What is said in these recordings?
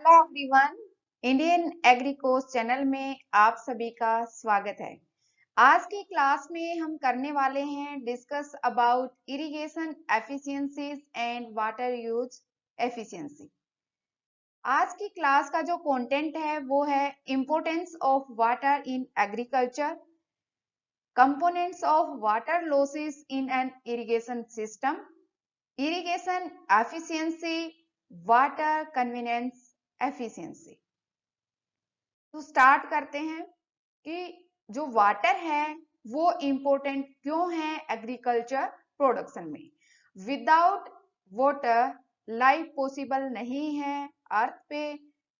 Hello everyone, Indian agri course channel में आप सभी का स्वागत है। आज की क्लास में हम करने वाले हैं discuss about irrigation efficiencies and water use efficiency. आज की क्लास का जो कंटेंट है वो है importance of water in agriculture, components of water losses in an irrigation system, irrigation efficiency, water convenience efficiency. तो स्टार्ट करते हैं कि जो वाटर है वो इम्पोर्टेंट क्यों है एग्रीकल्चर प्रोडक्शन में। विदाउट वाटर लाइफ पॉसिबल नहीं है अर्थ पे,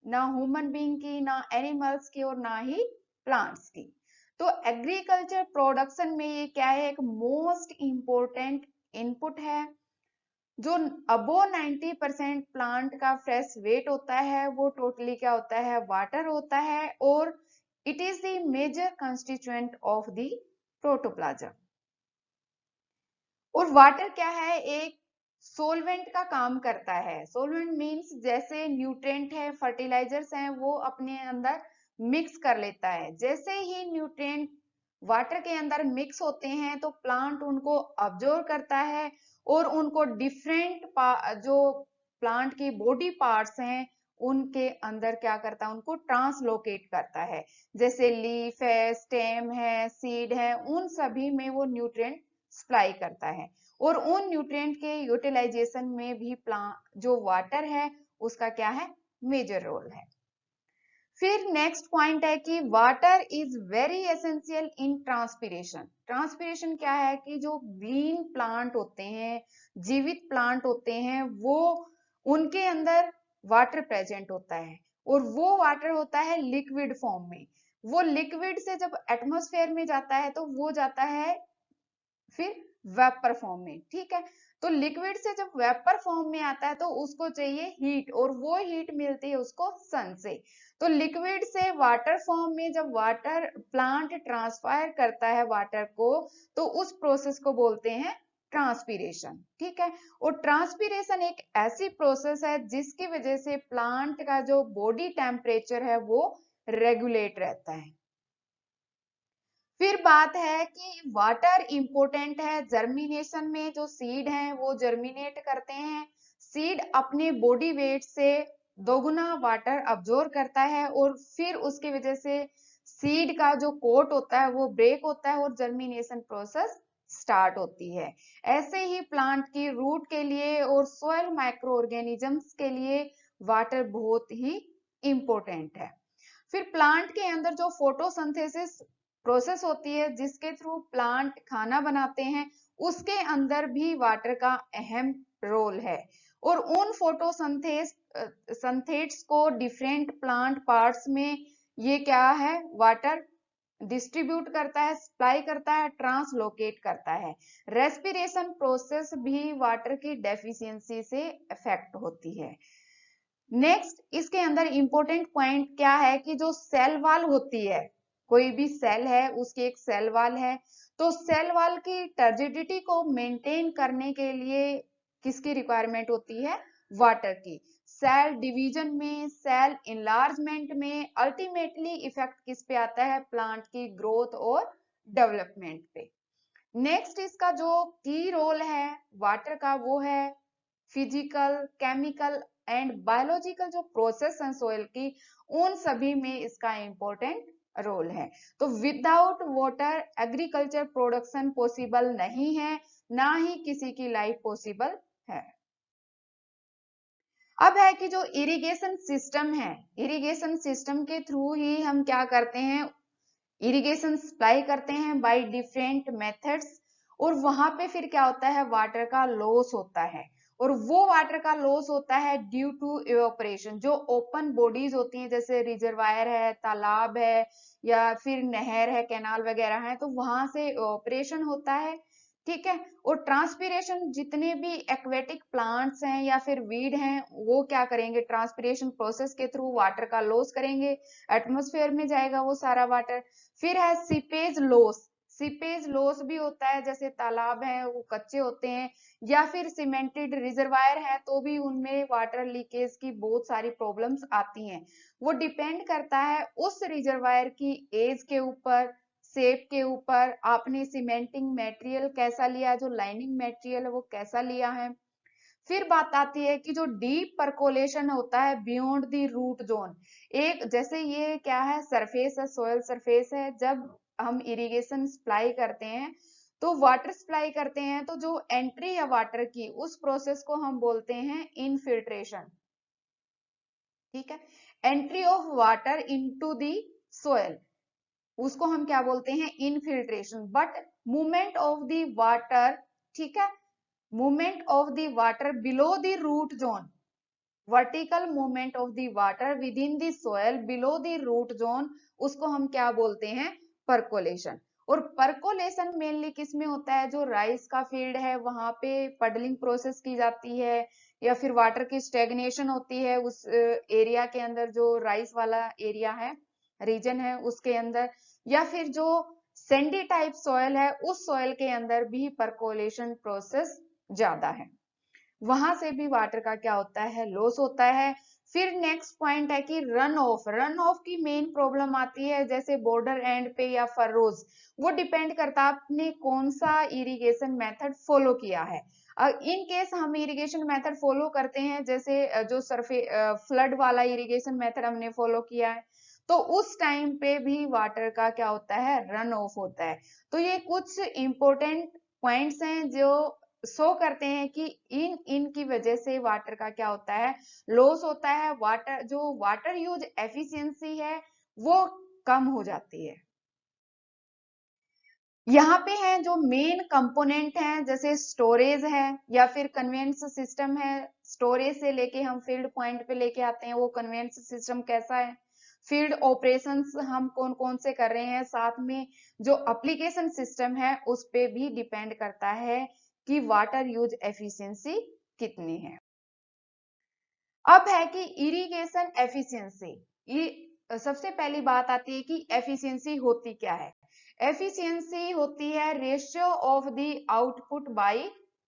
ना ह्यूमन बीइंग की, ना एनिमल्स की और ना ही प्लांट्स की। तो एग्रीकल्चर प्रोडक्शन में ये क्या है, एक मोस्ट इम्पोर्टेंट इनपुट है। जो अबो 90% प्लांट का फ्रेश वेट होता है वो टोटली क्या होता है, वाटर होता है, और it is the major constituent of the protoplasm. और वाटर क्या है, एक सोलवेंट का काम करता है। सोलवेंट मींस जैसे न्यूट्रिएंट है, फर्टिलाइजर्स हैं, वो अपने अंदर मिक्स कर लेता है। जैसे ही न्यूट्रिएंट वाटर के अंदर मिक्स होते हैं तो प्लांट उनको अब्जॉर्ब करता है और उनको डिफरेंट जो प्लांट की बॉडी पार्ट्स हैं उनके अंदर क्या करता है, उनको ट्रांसलोकेट करता है। जैसे लीफ है, स्टेम है, सीड है, उन सभी में वो न्यूट्रिएंट सप्लाई करता है। और उन न्यूट्रिएंट के यूटिलाइजेशन में भी प्लांट जो वाटर है उसका क्या है, मेजर रोल है। फिर नेक्स्ट पॉइंट है कि water is very essential in transpiration. Transpiration क्या है कि जो ग्रीन प्लांट होते हैं, जीवित प्लांट होते हैं, वो उनके अंदर वाटर प्रेजेंट होता है और वो वाटर होता है लिक्विड फॉर्म में। वो लिक्विड से जब एटमॉस्फेयर में जाता है तो वो जाता है फिर वेपर फॉर्म में। ठीक है, तो लिक्विड से जब वेपर फॉर्म में आता है तो उसको चाहिए हीट, और वो हीट मिलती है उसको सन से। तो लिक्विड से वाटर फॉर्म में जब वाटर प्लांट ट्रांसफर करता है वाटर को, तो उस प्रोसेस को बोलते हैं ट्रांसपीरेशन। ठीक है, और ट्रांसपीरेशन एक ऐसी प्रोसेस है जिसकी वजह से प्लांट का जो बॉडी टेम्परेचर है वो रेगुलेट रहता है। फिर बात है कि वाटर इंपॉर्टेंट है जर्मिनेशन में। जो सीड हैं वो जर्मिनेट करते हैं। सीड अपने बॉडी वेट से दोगुना वाटर अब्जॉर्ब करता है और फिर उसकी वजह से सीड का जो कोट होता है वो ब्रेक होता है और जर्मिनेशन प्रोसेस स्टार्ट होती है। ऐसे ही प्लांट की रूट के लिए और सोयल माइक्रो ऑर्गेनिजम्स के लिए वाटर बहुत ही इंपॉर्टेंट है। फिर प्लांट के अंदर जो फोटोसिंथेसिस प्रोसेस होती है जिसके थ्रू प्लांट खाना बनाते हैं, उसके अंदर भी वाटर का अहम रोल है। और उन फोटोसिंथेट्स को डिफरेंट प्लांट पार्ट्स में ये क्या है, वाटर डिस्ट्रीब्यूट करता है, सप्लाई करता है, ट्रांसलोकेट करता है। रेस्पिरेशन प्रोसेस भी वाटर की डेफिशिएंसी से अफेक्ट होती है। नेक्स्ट इसके अंदर इंपॉर्टेंट पॉइंट क्या है कि जो सेल वॉल होती है, कोई भी सेल है उसकी एक सेल वॉल है, तो सेल वॉल की टर्जिडिटी को मेंटेन करने के लिए किसकी रिक्वायरमेंट होती है, वाटर की। सेल डिवीजन में, सेल इनलार्जमेंट में अल्टीमेटली इफेक्ट किस पे आता है, प्लांट की ग्रोथ और डेवलपमेंट पे। नेक्स्ट इसका जो की रोल है वाटर का वो है फिजिकल, केमिकल एंड बायोलॉजिकल जो प्रोसेस है सोइल की, उन सभी में इसका इंपॉर्टेंट रोल है। तो without water agriculture production possible नहीं है, ना ही किसी की लाइफ पॉसिबल है। अब है कि जो इरिगेशन सिस्टम है, इरिगेशन सिस्टम के थ्रू ही हम क्या करते हैं, इरिगेशन सप्लाई करते हैं बाय डिफरेंट मेथड्स। और वहां पे फिर क्या होता है, वाटर का लॉस होता है, और वो वाटर का लॉस होता है ड्यू टू इवेपोरेशन। जो ओपन बॉडीज होती हैं जैसे रिजर्वायर है, तालाब है, या फिर नहर है, कैनाल वगैरह है, तो वहां से इवेपोरेशन होता है। ठीक है, और ट्रांसपीरेशन जितने भी एक्वेटिक प्लांट्स हैं या फिर वीड हैं वो क्या करेंगे, ट्रांसपीरेशन प्रोसेस के थ्रू वाटर का लॉस करेंगे, एटमॉस्फेयर में जाएगा वो सारा वाटर। फिर है सीपेज लॉस। सीपेज लॉस भी होता है, जैसे तालाब है वो कच्चे होते हैं, या फिर सीमेंटेड रिजर्वायर है तो भी उनमें वाटर लीकेज की बहुत सारी प्रॉब्लम्स आती हैं। वो डिपेंड करता है उस रिजर्वायर की एज के ऊपर, शेप के ऊपर, आपने सीमेंटिंग मटेरियल कैसा लिया, जो लाइनिंग मटेरियल है वो कैसा लिया है। फिर बात आती है कि जो डीप परकोलेशन होता है बियॉन्ड द रूट जोन, एक जैसे ये क्या है, सरफेस है, सोयल सरफेस है, जब हम इरिगेशन सप्लाई करते हैं तो वाटर सप्लाई करते हैं तो जो एंट्री है वाटर की उस प्रोसेस को हम बोलते हैं इनफिल्ट्रेशन। ठीक है, entry of water into the soil, उसको हम क्या बोलते हैं, infiltration. But movement of the water, ठीक है, movement of the water below the root zone, vertical movement of the water within the soil below the root zone, उसको हम क्या बोलते हैं, परकोलेशन। और परकोलेशन मेनली किस में होता है, जो राइस का फील्ड है वहां पे पडलिंग प्रोसेस की जाती है, या फिर वाटर की स्टेगनेशन होती है उस एरिया के अंदर, जो राइस वाला एरिया है, रीजन है उसके अंदर, या फिर जो सैंडी टाइप सॉइल है उस सॉइल के अंदर भी परकोलेशन प्रोसेस ज्यादा है, वहां से भी वाटर का क्या होता है, लॉस होता है। फिर नेक्स्ट पॉइंट है कि रन ऑफ, रन ऑफ की मेन प्रॉब्लम आती है जैसे बॉर्डर एंड पे या फरोज, वो डिपेंड करता है आपने कौन सा इरिगेशन मेथड फॉलो किया है। इन केस हम इरिगेशन मेथड फॉलो करते हैं, जैसे जो सरफे फ्लड वाला इरिगेशन मेथड हमने फॉलो किया है, तो उस टाइम पे भी वाटर का क्या होता है, रन ऑफ होता है। तो ये कुछ इंपॉर्टेंट पॉइंट्स हैं जो शो करते हैं कि इनकी वजह से वाटर का क्या होता है, लॉस होता है, वाटर जो वाटर यूज एफिशिएंसी है वो कम हो जाती है। यहाँ पे है जो मेन कंपोनेंट हैं, जैसे स्टोरेज है या फिर कन्वेंस सिस्टम है, स्टोरेज से लेके हम फील्ड पॉइंट पे लेके आते हैं, वो कन्वेंस सिस्टम कैसा है, फील्ड ऑपरेशंस हम कौन कौन से कर रहे हैं, साथ में जो एप्लीकेशन सिस्टम है उस पे भी डिपेंड करता है कि वाटर यूज एफिशिएंसी कितनी है। अब है कि इरिगेशन एफिशिएंसी, सबसे पहली बात आती है कि एफिशिएंसी होती क्या है। एफिशिएंसी होती है ratio of the output by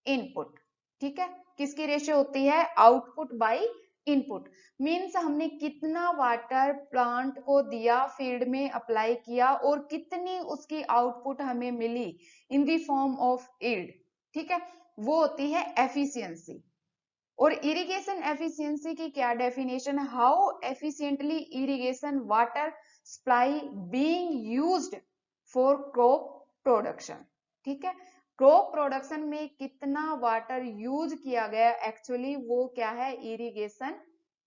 input. ठीक है, किसकी रेशियो होती है, आउटपुट बाय इनपुट, मीन्स हमने कितना वाटर प्लांट को दिया, फील्ड में अप्लाई किया और कितनी उसकी आउटपुट हमें मिली in the form of yield. ठीक है, वो होती है एफिशिएंसी। और इरिगेशन एफिशिएंसी की क्या डेफिनेशन है, how efficiently irrigation water supply being used for crop production. ठीक है, क्रॉप प्रोडक्शन में कितना वाटर यूज किया गया एक्चुअली, वो क्या है, इरिगेशन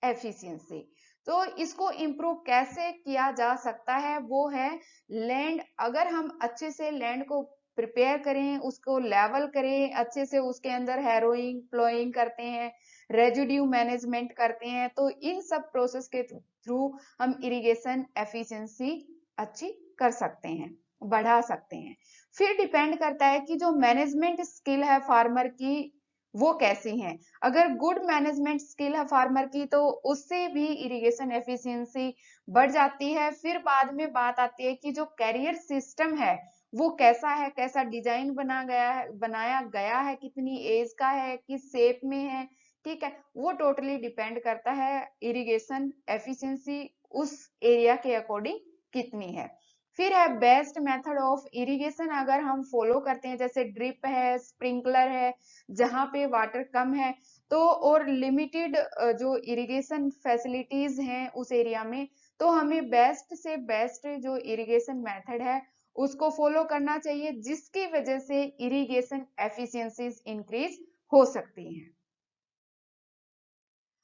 एफिशिएंसी। तो इसको इम्प्रूव कैसे किया जा सकता है, वो है लैंड, अगर हम अच्छे से लैंड को प्रिपेयर करें, उसको लेवल करें अच्छे से, उसके अंदर हैरोइंग प्लोइंग करते हैं, रेजिड्यू मैनेजमेंट करते हैं, तो इन सब प्रोसेस के थ्रू हम इरिगेशन एफिशिएंसी अच्छी कर सकते हैं, बढ़ा सकते हैं। फिर डिपेंड करता है कि जो मैनेजमेंट स्किल है फार्मर की वो कैसी है। अगर गुड मैनेजमेंट स्किल है फार्मर की तो उससे भी इरिगेशन एफिशिएंसी बढ़ जाती है। फिर बाद में बात आती है कि जो कैरियर सिस्टम है वो कैसा है, कैसा डिजाइन बनाया गया है, कितनी एज का है, किस शेप में है। ठीक है, वो टोटली डिपेंड करता है इरिगेशन एफिशिएंसी उस एरिया के अकॉर्डिंग कितनी है। फिर है बेस्ट मेथड ऑफ इरिगेशन, अगर हम फॉलो करते हैं जैसे ड्रिप है, स्प्रिंकलर है, जहां पे वाटर कम है तो, और लिमिटेड जो इरिगेशन फैसिलिटीज हैं उस एरिया में, तो हमें बेस्ट से बेस्ट जो इरिगेशन मेथड है उसको फॉलो करना चाहिए, जिसकी वजह से इरिगेशन एफिशिएंसीज इंक्रीज हो सकती हैं।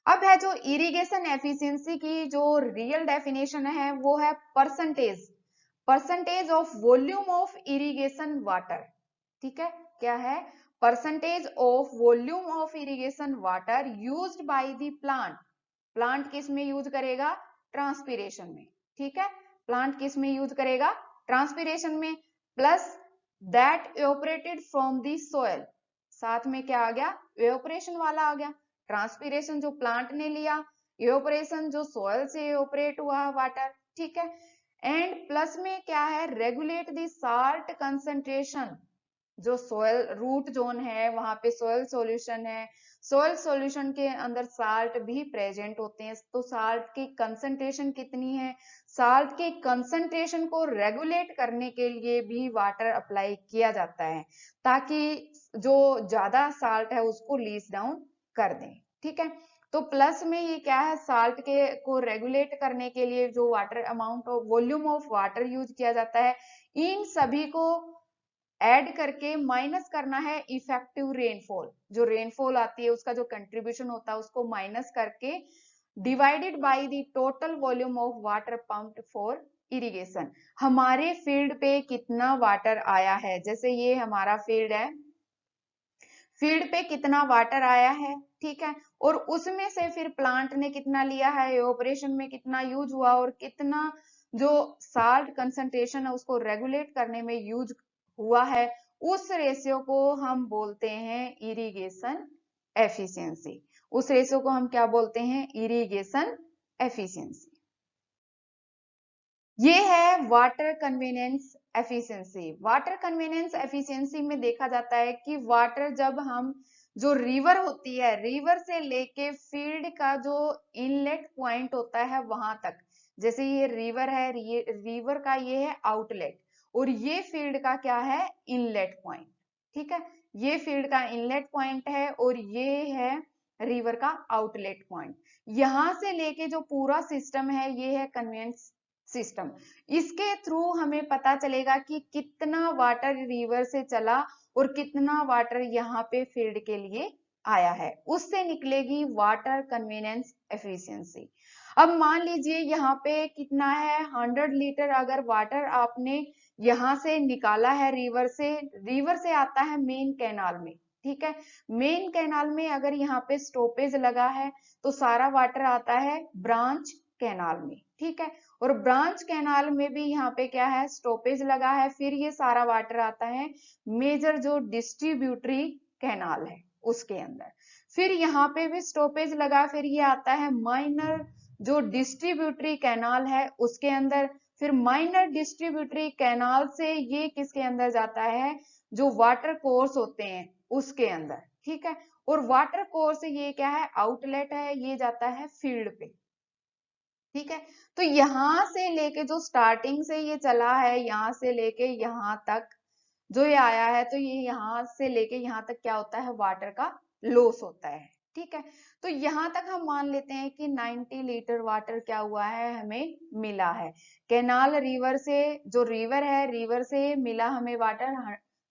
अब है जो इरिगेशन एफिशिएंसी की जो रियल डेफिनेशन है वो है percentage, percentage of volume of irrigation water. ठीक है, क्या है, percentage of volume of irrigation water used by the plant, plant किस में यूज करेगा, ट्रांसपीरेशन में। ठीक है, प्लांट किस में यूज करेगा, ट्रांसपीरेशन में, plus that evaporated from the soil, साथ में क्या आ गया, इवेपोरेशन वाला आ गया, ट्रांसपीरेशन जो प्लांट ने लिया, इवेपोरेशन जो सोयल से इवेपोरेट हुआ वाटर। ठीक है, एंड प्लस में क्या है, रेगुलेट द साल्ट कंसंट्रेशन, जो सोयल रूट जोन है वहां पे सोयल सॉल्यूशन है, सोयल सॉल्यूशन के अंदर साल्ट भी प्रेजेंट होते हैं, तो साल्ट की कंसंट्रेशन कितनी है, साल्ट की कंसंट्रेशन को रेगुलेट करने के लिए भी वाटर अप्लाई किया जाता है, ताकि जो ज्यादा साल्ट है उसको लीच डाउन कर दें। ठीक है, तो प्लस में ये क्या है, साल्ट के को रेगुलेट करने के लिए जो water amount of volume of water use किया जाता है, इन सभी को ऐड करके माइनस करना है इफेक्टिव रेनफॉल, जो रेनफॉल आती है उसका जो कंट्रीब्यूशन होता है उसको माइनस करके divided by the total volume of water pumped for irrigation, हमारे फील्ड पे कितना वाटर आया है, जैसे ये हमारा फील्ड है, फील्ड पे कितना वाटर आया है, ठीक है, और उसमें से फिर प्लांट ने कितना लिया है, ऑपरेशन में कितना यूज हुआ, और कितना जो साल्ट कंसंट्रेशन है उसको रेगुलेट करने में यूज हुआ है, उस रेशियो को हम बोलते हैं इरिगेशन एफिशिएंसी, उस रेशियो को हम क्या बोलते हैं, इरिगेशन एफिशिएंसी। ये है water convenience efficiency. Water convenience efficiency में देखा जाता है कि वाटर जब हम, जो रिवर होती है, रिवर से लेके फील्ड का जो इनलेट पॉइंट होता है वहां तक, जैसे ये रिवर है, रिवर का ये है आउटलेट, और ये फील्ड का क्या है, इनलेट पॉइंट। ठीक है, ये फील्ड का इनलेट पॉइंट है और ये है रिवर का आउटलेट पॉइंट। यहां से लेके जो पूरा सिस्टम है ये है कन्वेंस सिस्टम, इसके थ्रू हमें पता चलेगा कि कितना वाटर रिवर से चला और कितना वाटर यहाँ पे फील्ड के लिए आया है, उससे निकलेगी वाटर कन्वीनियंस एफिशिएंसी। अब मान लीजिए यहाँ पे कितना है, 100 लीटर अगर वाटर आपने यहाँ से निकाला है रिवर से आता है मेन कैनाल में, ठीक है, मेन कैनाल में अगर यहाँ पे स्टॉपेज लगा है तो सारा वाटर आता है ब्रांच कैनाल में, ठीक है, और ब्रांच कैनाल में भी यहाँ पे क्या है, स्टॉपेज लगा है, फिर ये सारा वाटर आता है मेजर जो डिस्ट्रीब्यूटरी कैनाल है उसके अंदर, फिर यहाँ पे भी स्टॉपेज लगा, फिर ये आता है माइनर जो डिस्ट्रीब्यूटरी कैनाल है उसके अंदर, फिर माइनर डिस्ट्रीब्यूटरी कैनाल से ये किसके अंदर जाता है, जो वाटर कोर्स होते हैं उसके अंदर, ठीक है, और वाटर कोर्स ये क्या है, आउटलेट है, ये जाता है फील्ड पे। ठीक है, तो यहां से लेके जो स्टार्टिंग से ये चला है, यहां से लेके यहां तक जो ये आया है, तो ये यहां से लेके यहां तक क्या होता है, वाटर का लॉस होता है। ठीक है, तो यहां तक हम मान लेते हैं कि 90 लीटर वाटर क्या हुआ है, हमें मिला है कैनाल रिवर से, जो रिवर है रिवर से मिला हमें वाटर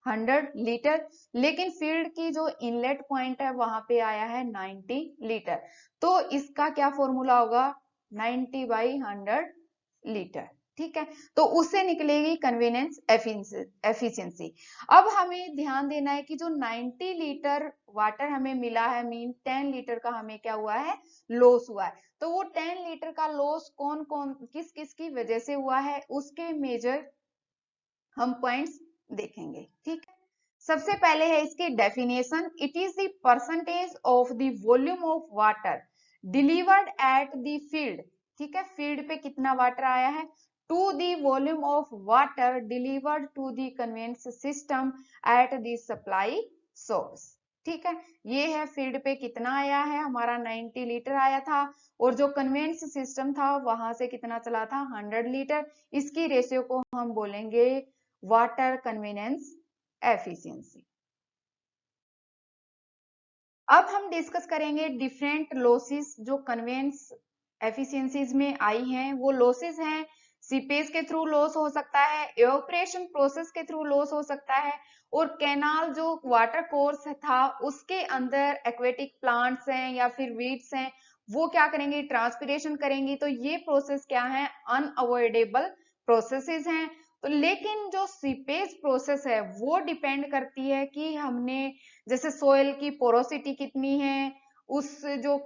100 लीटर, लेकिन फील्ड की जो इनलेट पॉइंट है वहां पे आया है 90 लीटर, तो इसका क्या फॉर्मूला होगा, 90/100 लीटर। ठीक है, तो उससे निकलेगी कन्वीनियंस एफिशिएंसी। अब हमें ध्यान देना है कि जो 90 लीटर वाटर हमें मिला है, मीन 10 लीटर का हमें क्या हुआ है, लॉस हुआ है, तो वो 10 लीटर का लॉस कौन कौन किस किस की वजह से हुआ है, उसके मेजर हम पॉइंट्स देखेंगे। ठीक है, सबसे पहले है इसकी definition, it is the percentage of the volume of water delivered at the field, ठीक है, फील्ड पे कितना वाटर आया है, to the volume of water delivered to the conveyance system at the supply source. ठीक है, ये है फील्ड पे कितना आया है, हमारा 90 लीटर आया था, और जो कन्वेंस सिस्टम था वहां से कितना चला था, 100 लीटर, इसकी रेशियो को हम बोलेंगे वाटर कन्वीनियंस एफिशिएंसी। अब हम डिस्कस करेंगे डिफरेंट लॉसेस जो कन्वेंस एफिशिएंसीज में आई हैं, वो लॉसेस हैं, सीपेज के थ्रू लॉस हो सकता है, एवापोरेशन प्रोसेस के थ्रू लॉस हो सकता है, और कैनाल जो वाटर कोर्स था उसके अंदर एक्वेटिक प्लांट्स हैं या फिर वीड्स हैं, वो क्या करेंगे, ट्रांसपिरेशन करेंगी, तो ये प्रोसेस क्या है, अनअवॉइडेबल प्रोसेसेस हैं। तो लेकिन जो सीपेज प्रोसेस है वो डिपेंड करती है कि हमने, जैसे सोयल की पोरोसिटी कितनी है, उस जो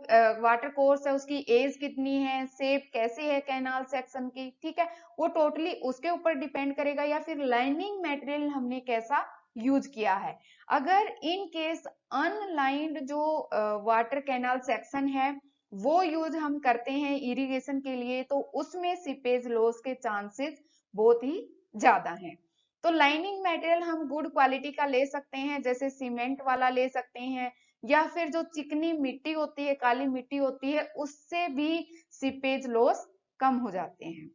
वाटर कोर्स है उसकी एज कितनी है, शेप कैसे है कैनाल सेक्शन की, ठीक है, वो टोटली उसके ऊपर डिपेंड करेगा, या फिर लाइनिंग मटेरियल हमने कैसा यूज किया है। अगर इन केस अनलाइंड जो वाटर कैनाल सेक्शन है वो यूज हम करते हैं इरिगेशन के लिए, तो उसमें सीपेज लॉस के चांसेस बहुत ही ज्यादा हैं। तो लाइनिंग मटेरियल हम गुड क्वालिटी का ले सकते हैं, जैसे सीमेंट वाला ले सकते हैं, या फिर जो चिकनी मिट्टी होती है, काली मिट्टी होती है, उससे भी सीपेज लॉस कम हो जाते हैं।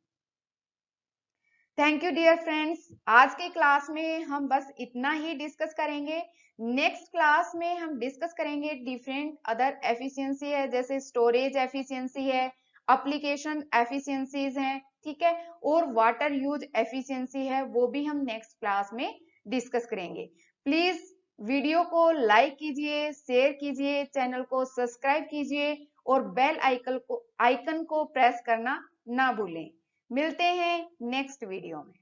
थैंक यू डियर फ्रेंड्स, आज की क्लास में हम बस इतना ही डिस्कस करेंगे। नेक्स्ट क्लास में हम डिस्कस करेंगे डिफरेंट अदर एफिशिएंसी है, जैसे स्टोरेज एफिशिएंसी है, एप्लीकेशन एफिशिएंसीज हैं, ठीक है, और वाटर यूज एफिशिएंसी है, वो भी हम नेक्स्ट क्लास में डिस्कस करेंगे। प्लीज वीडियो को लाइक कीजिए, शेयर कीजिए, चैनल को सब्सक्राइब कीजिए और बेल आइकन को प्रेस करना ना भूलें। मिलते हैं नेक्स्ट वीडियो में।